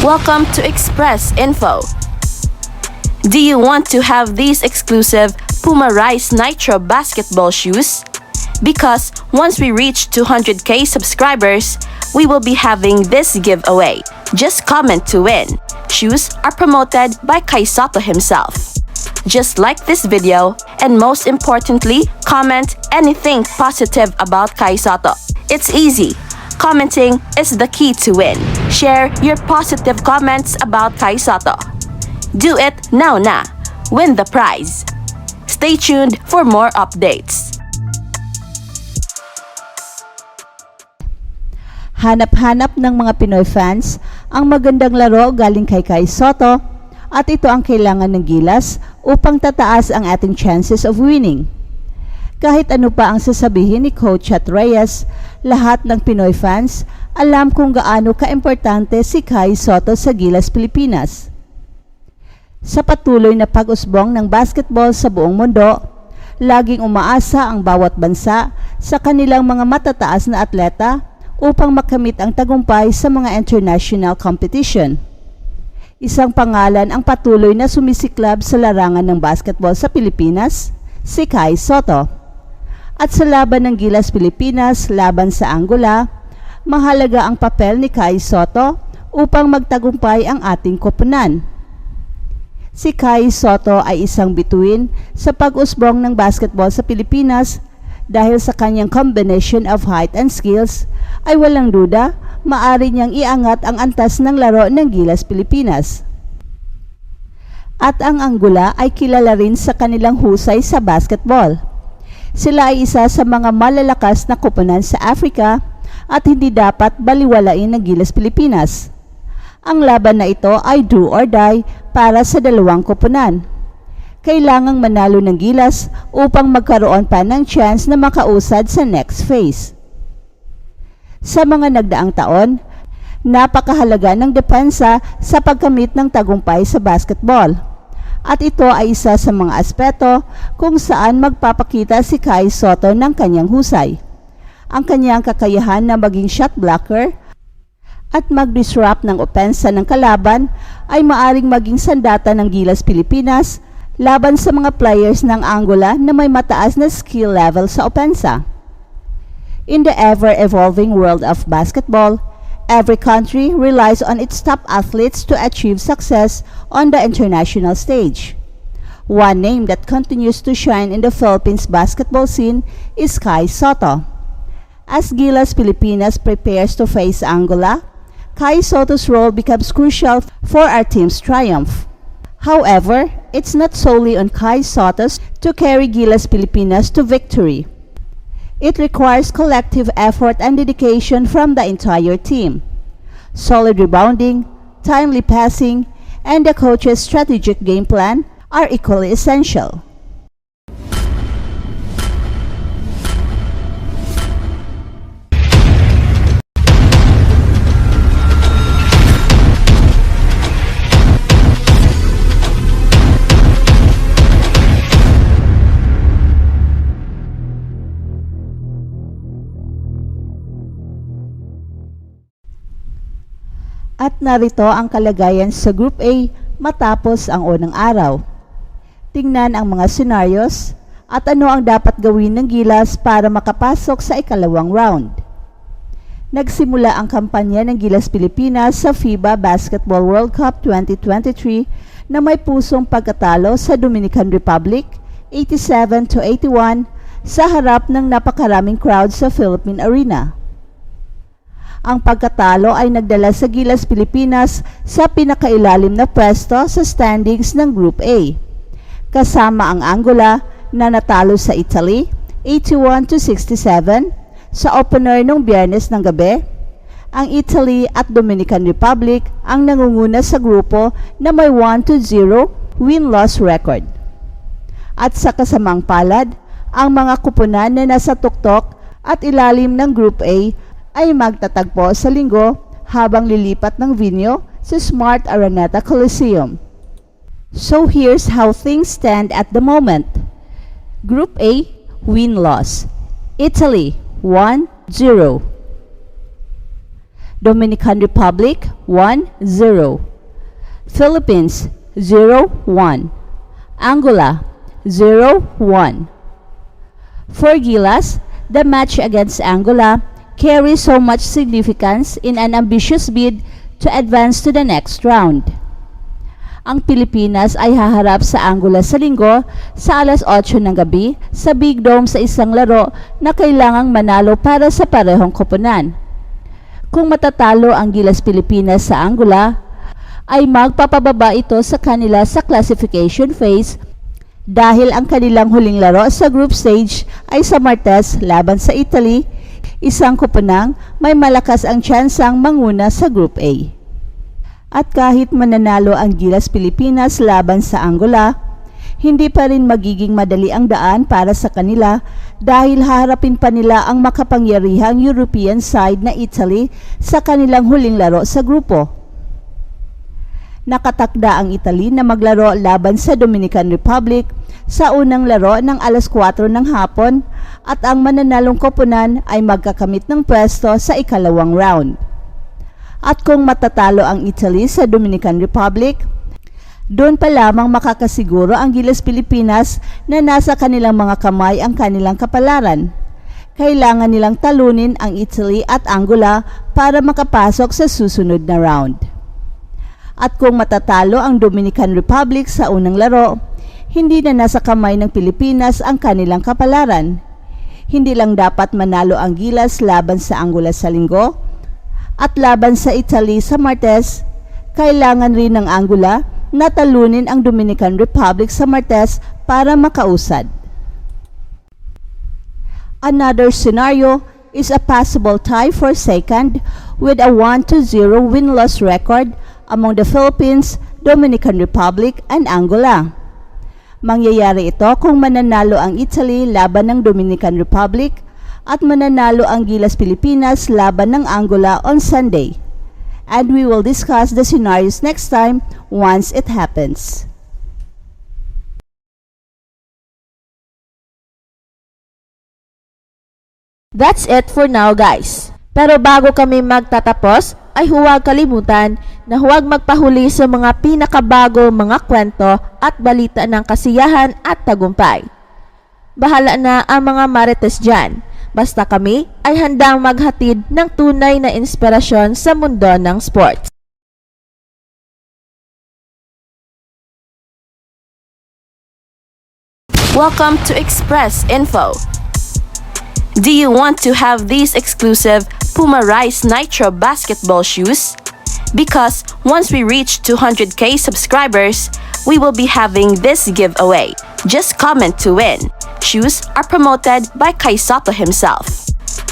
Welcome to Express Info. Do you want to have these exclusive Puma Rise Nitro basketball shoes? Because once we reach 200k subscribers, we will be having this giveaway. Just comment to win. Shoes are promoted by Kai Soto himself. Just like this video, and most importantly, comment anything positive about Kai Soto. It's easy. Commenting is the key to win. Share your positive comments about Kai Soto. Do it now na. Win the prize. Stay tuned for more updates. Hanap-hanap ng mga Pinoy fans ang magandang laro galing kay Kai Soto at ito ang kailangan ng gilas upang tataas ang ating chances of winning. Kahit ano pa ang sasabihin ni Coach Chat Reyes, lahat ng Pinoy fans alam kung gaano kaimportante si Kai Soto sa Gilas Pilipinas. Sa patuloy na pag-usbong ng basketball sa buong mundo, laging umaasa ang bawat bansa sa kanilang mga matataas na atleta upang makamit ang tagumpay sa mga international competition. Isang pangalan ang patuloy na sumisiklab sa larangan ng basketball sa Pilipinas, si Kai Soto. At sa laban ng Gilas Pilipinas laban sa Angola, mahalaga ang papel ni Kai Soto upang magtagumpay ang ating koponan. Si Kai Soto ay isang bituin sa pag-usbong ng basketball sa Pilipinas dahil sa kanyang combination of height and skills ay walang duda maaari niyang iangat ang antas ng laro ng Gilas Pilipinas. At ang Angola ay kilala rin sa kanilang husay sa basketball. Sila ay isa sa mga malalakas na koponan sa Africa at hindi dapat baliwalain ng Gilas Pilipinas. Ang laban na ito ay do or die para sa dalawang koponan. Kailangang manalo ng Gilas upang magkaroon pa ng chance na makausad sa next phase. Sa mga nagdaang taon, napakahalaga ng depensa sa pagkamit ng tagumpay sa basketball. At ito ay isa sa mga aspeto kung saan magpapakita si Kai Soto ng kanyang husay. Ang kanyang kakayahan na maging shot blocker at mag-disrupt ng opensa ng kalaban ay maaring maging sandata ng Gilas Pilipinas laban sa mga players ng Angola na may mataas na skill level sa opensa. In the ever-evolving world of basketball, every country relies on its top athletes to achieve success on the international stage. One name that continues to shine in the Philippines basketball scene is Kai Soto. As Gilas Pilipinas prepares to face Angola, Kai Soto's role becomes crucial for our team's triumph. However, it's not solely on Kai Soto to carry Gilas Pilipinas to victory. It requires collective effort and dedication from the entire team. Solid rebounding, timely passing, and the coach's strategic game plan are equally essential. At narito ang kalagayan sa Group A matapos ang unang araw. Tingnan ang mga scenarios at ano ang dapat gawin ng Gilas para makapasok sa ikalawang round. Nagsimula ang kampanya ng Gilas Pilipinas sa FIBA Basketball World Cup 2023 na may pusong pagkatalo sa Dominican Republic 87-81 sa harap ng napakaraming crowd sa Philippine Arena. Ang pagkatalo ay nagdala sa Gilas Pilipinas sa pinakailalim na pwesto sa standings ng Group A. Kasama ang Angola na natalo sa Italy 81-67 sa opener nung Biyernes ng gabi. Ang Italy at Dominican Republic ang nangunguna sa grupo na may 1-0 win-loss record. At sa kasamang palad, ang mga kupunan na nasa tuktok at ilalim ng Group A ay magtatagpo sa linggo habang lilipat ng venue sa Smart Araneta Coliseum. So here's how things stand at the moment. Group A, win-loss. Italy, 1-0. Dominican Republic 1-0, Philippines 0-1, Angola 0-1. For Gilas, the match against Angola carries so much significance in an ambitious bid to advance to the next round. Ang Pilipinas ay haharap sa Angola sa Linggo sa alas 8 ng gabi sa Big Dome sa isang laro na kailangang manalo para sa parehong koponan. Kung matatalo ang Gilas Pilipinas sa Angola, ay magpapababa ito sa kanila sa classification phase dahil ang kanilang huling laro sa group stage ay sa Martes laban sa Italy, isang koponang may malakas ang tsansang manguna sa Group A. At kahit mananalo ang Gilas Pilipinas laban sa Angola, hindi pa rin magiging madali ang daan para sa kanila dahil haharapin pa nila ang makapangyarihang European side na Italy sa kanilang huling laro sa grupo. Nakatakda ang Italy na maglaro laban sa Dominican Republic sa unang laro ng alas 4 ng hapon at ang mananalong koponan ay magkakamit ng pwesto sa ikalawang round. At kung matatalo ang Italy sa Dominican Republic, doon pa lamang makakasiguro ang Gilas Pilipinas na nasa kanilang mga kamay ang kanilang kapalaran. Kailangan nilang talunin ang Italy at Angola para makapasok sa susunod na round. At kung matatalo ang Dominican Republic sa unang laro, hindi na nasa kamay ng Pilipinas ang kanilang kapalaran. Hindi lang dapat manalo ang Gilas laban sa Angola sa Linggo at laban sa Italy sa Martes, kailangan rin ng Angola na talunin ang Dominican Republic sa Martes para makausad. Another scenario is a possible tie for second with a 1-0 win-loss record among the Philippines, Dominican Republic, and Angola. Mangyayari ito kung mananalo ang Italy laban ng Dominican Republic at mananalo ang Gilas Pilipinas laban ng Angola on Sunday. And we will discuss the scenarios next time once it happens. That's it for now, guys. Pero bago kami magtatapos, ay huwag kalimutan na huwag magpahuli sa mga pinakabago mga kwento at balita ng kasiyahan at tagumpay. Bahala na ang mga marites dyan. Basta kami ay handang maghatid ng tunay na inspirasyon sa mundo ng sports. Welcome to Express Info. Do you want to have these exclusive Puma Rise Nitro basketball shoes? Because once we reach 200k subscribers, we will be having this giveaway. Just comment to win. Shoes are promoted by Kai Soto himself.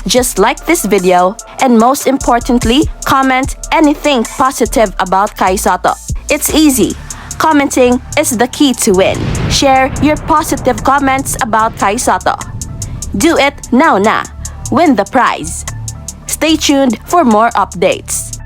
Just like this video, and most importantly, comment anything positive about Kai Soto. It's easy. Commenting is the key to win. Share your positive comments about Kai Soto. Do it now na. Win the prize. Stay tuned for more updates.